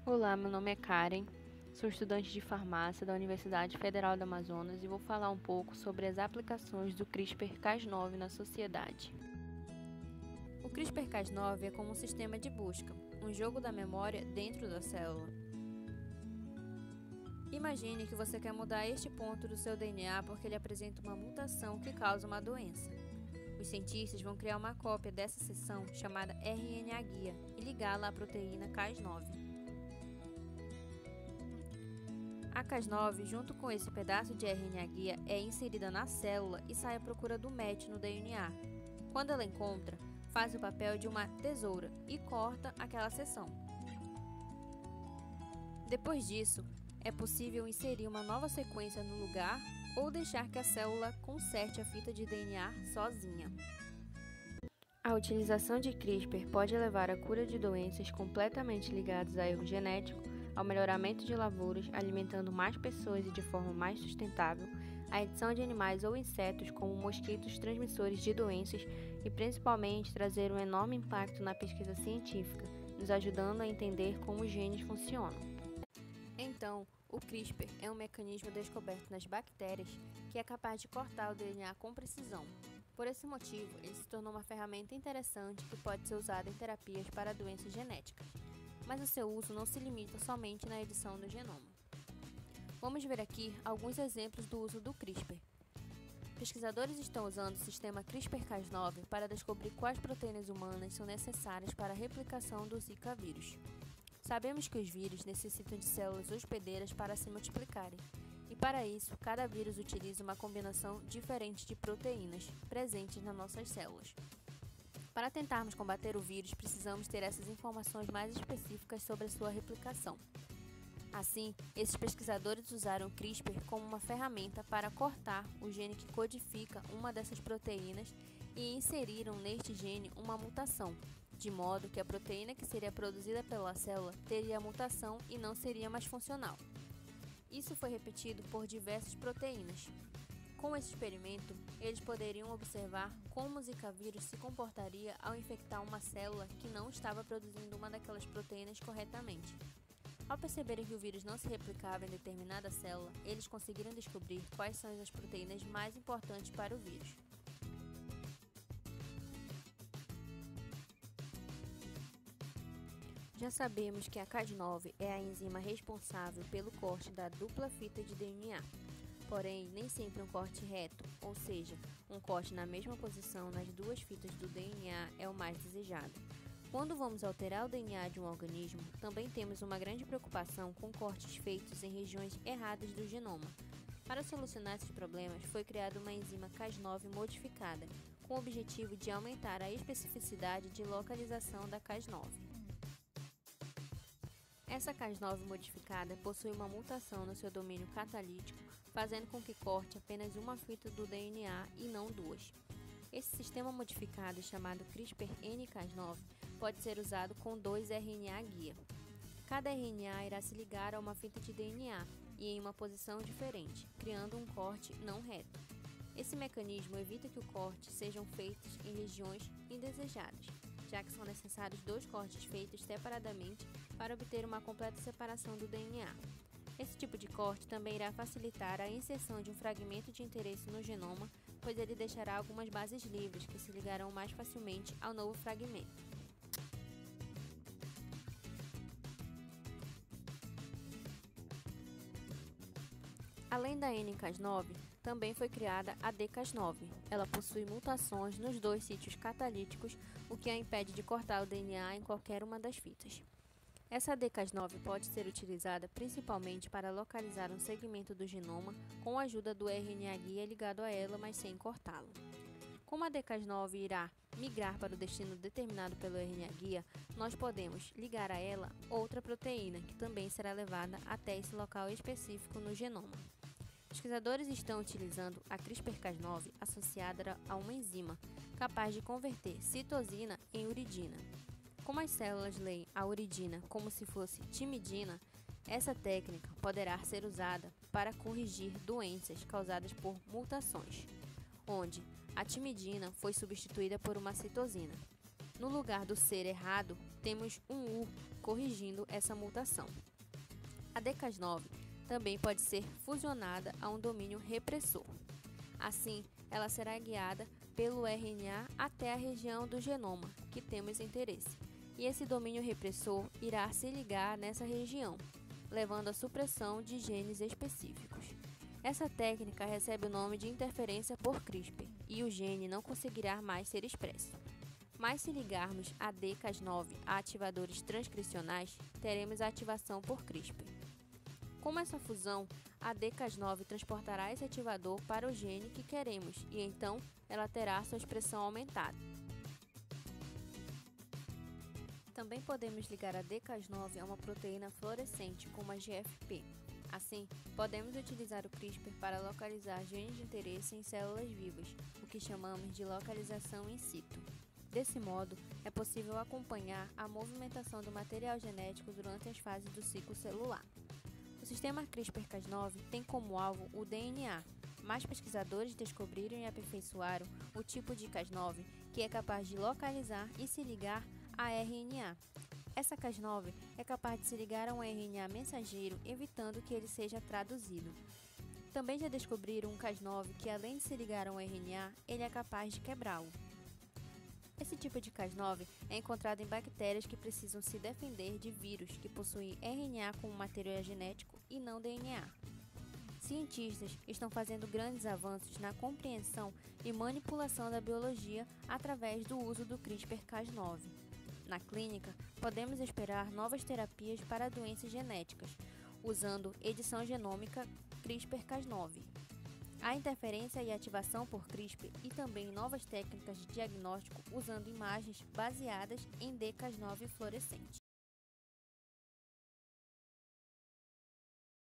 Olá, meu nome é Karen, sou estudante de farmácia da Universidade Federal do Amazonas e vou falar um pouco sobre as aplicações do CRISPR-Cas9 na sociedade. O CRISPR-Cas9 é como um sistema de busca, um jogo da memória dentro da célula. Imagine que você quer mudar este ponto do seu DNA porque ele apresenta uma mutação que causa uma doença. Os cientistas vão criar uma cópia dessa seção chamada RNA guia e ligá-la à proteína Cas9. A Cas9, junto com esse pedaço de RNA guia, é inserida na célula e sai à procura do match no DNA. Quando ela encontra, faz o papel de uma tesoura e corta aquela seção. Depois disso, é possível inserir uma nova sequência no lugar ou deixar que a célula conserte a fita de DNA sozinha. A utilização de CRISPR pode levar à cura de doenças completamente ligadas a erro genético, ao melhoramento de lavouras, alimentando mais pessoas e de forma mais sustentável, a edição de animais ou insetos como mosquitos transmissores de doenças e principalmente trazer um enorme impacto na pesquisa científica, nos ajudando a entender como os genes funcionam. Então, o CRISPR é um mecanismo descoberto nas bactérias que é capaz de cortar o DNA com precisão. Por esse motivo, ele se tornou uma ferramenta interessante que pode ser usada em terapias para doenças genéticas. Mas o seu uso não se limita somente na edição do genoma. Vamos ver aqui alguns exemplos do uso do CRISPR. Pesquisadores estão usando o sistema CRISPR-Cas9 para descobrir quais proteínas humanas são necessárias para a replicação do Zika vírus. Sabemos que os vírus necessitam de células hospedeiras para se multiplicarem, e para isso, cada vírus utiliza uma combinação diferente de proteínas presentes nas nossas células. Para tentarmos combater o vírus, precisamos ter essas informações mais específicas sobre a sua replicação. Assim, esses pesquisadores usaram o CRISPR como uma ferramenta para cortar o gene que codifica uma dessas proteínas e inseriram neste gene uma mutação, de modo que a proteína que seria produzida pela célula teria a mutação e não seria mais funcional. Isso foi repetido por diversas proteínas. Com esse experimento, eles poderiam observar como o Zika vírus se comportaria ao infectar uma célula que não estava produzindo uma daquelas proteínas corretamente. Ao perceberem que o vírus não se replicava em determinada célula, eles conseguiram descobrir quais são as proteínas mais importantes para o vírus. Já sabemos que a Cas9 é a enzima responsável pelo corte da dupla fita de DNA. Porém, nem sempre um corte reto, ou seja, um corte na mesma posição nas duas fitas do DNA é o mais desejado. Quando vamos alterar o DNA de um organismo, também temos uma grande preocupação com cortes feitos em regiões erradas do genoma. Para solucionar esses problemas, foi criada uma enzima Cas9 modificada, com o objetivo de aumentar a especificidade de localização da Cas9. Essa Cas9 modificada possui uma mutação no seu domínio catalítico, fazendo com que corte apenas uma fita do DNA e não duas. Esse sistema modificado, chamado CRISPR-Cas9, pode ser usado com 2 RNA guia. Cada RNA irá se ligar a uma fita de DNA e em uma posição diferente, criando um corte não reto. Esse mecanismo evita que o corte sejam feitos em regiões indesejadas, já que são necessários 2 cortes feitos separadamente para obter uma completa separação do DNA. Esse tipo de corte também irá facilitar a inserção de um fragmento de interesse no genoma, pois ele deixará algumas bases livres que se ligarão mais facilmente ao novo fragmento. Além da N-Cas9, também foi criada a D-Cas9. Ela possui mutações nos 2 sítios catalíticos, o que a impede de cortar o DNA em qualquer uma das fitas. Essa D-Cas9 pode ser utilizada principalmente para localizar um segmento do genoma com a ajuda do RNA guia ligado a ela, mas sem cortá-lo. Como a D-Cas9 irá migrar para o destino determinado pelo RNA guia, nós podemos ligar a ela outra proteína, que também será levada até esse local específico no genoma. Pesquisadores estão utilizando a CRISPR-Cas9 associada a uma enzima capaz de converter citosina em uridina. Como as células leem a uridina como se fosse timidina, essa técnica poderá ser usada para corrigir doenças causadas por mutações, onde a timidina foi substituída por uma citosina. No lugar do ser errado, temos um U corrigindo essa mutação. A dCas9 também pode ser fusionada a um domínio repressor. Assim, ela será guiada pelo RNA até a região do genoma que temos interesse, e esse domínio repressor irá se ligar nessa região, levando à supressão de genes específicos. Essa técnica recebe o nome de interferência por CRISPR e o gene não conseguirá mais ser expresso. Mas se ligarmos a dCas9 a ativadores transcricionais, teremos a ativação por CRISPR. Com essa fusão, a dCas9 transportará esse ativador para o gene que queremos e então ela terá sua expressão aumentada. Também podemos ligar a dCas9 a uma proteína fluorescente como a GFP. Assim, podemos utilizar o CRISPR para localizar genes de interesse em células vivas, o que chamamos de localização in situ. Desse modo, é possível acompanhar a movimentação do material genético durante as fases do ciclo celular. O sistema CRISPR-Cas9 tem como alvo o DNA, mas pesquisadores descobriram e aperfeiçoaram o tipo de Cas9 que é capaz de localizar e se ligar a RNA. Essa Cas9 é capaz de se ligar a um RNA mensageiro, evitando que ele seja traduzido. Também já descobriram um Cas9 que, além de se ligar a um RNA, ele é capaz de quebrá-lo. Esse tipo de Cas9 é encontrado em bactérias que precisam se defender de vírus que possuem RNA como material genético e não DNA. Cientistas estão fazendo grandes avanços na compreensão e manipulação da biologia através do uso do CRISPR-Cas9. Na clínica, podemos esperar novas terapias para doenças genéticas, usando edição genômica CRISPR-Cas9. A interferência e ativação por CRISPR e também novas técnicas de diagnóstico usando imagens baseadas em dCas9 fluorescente.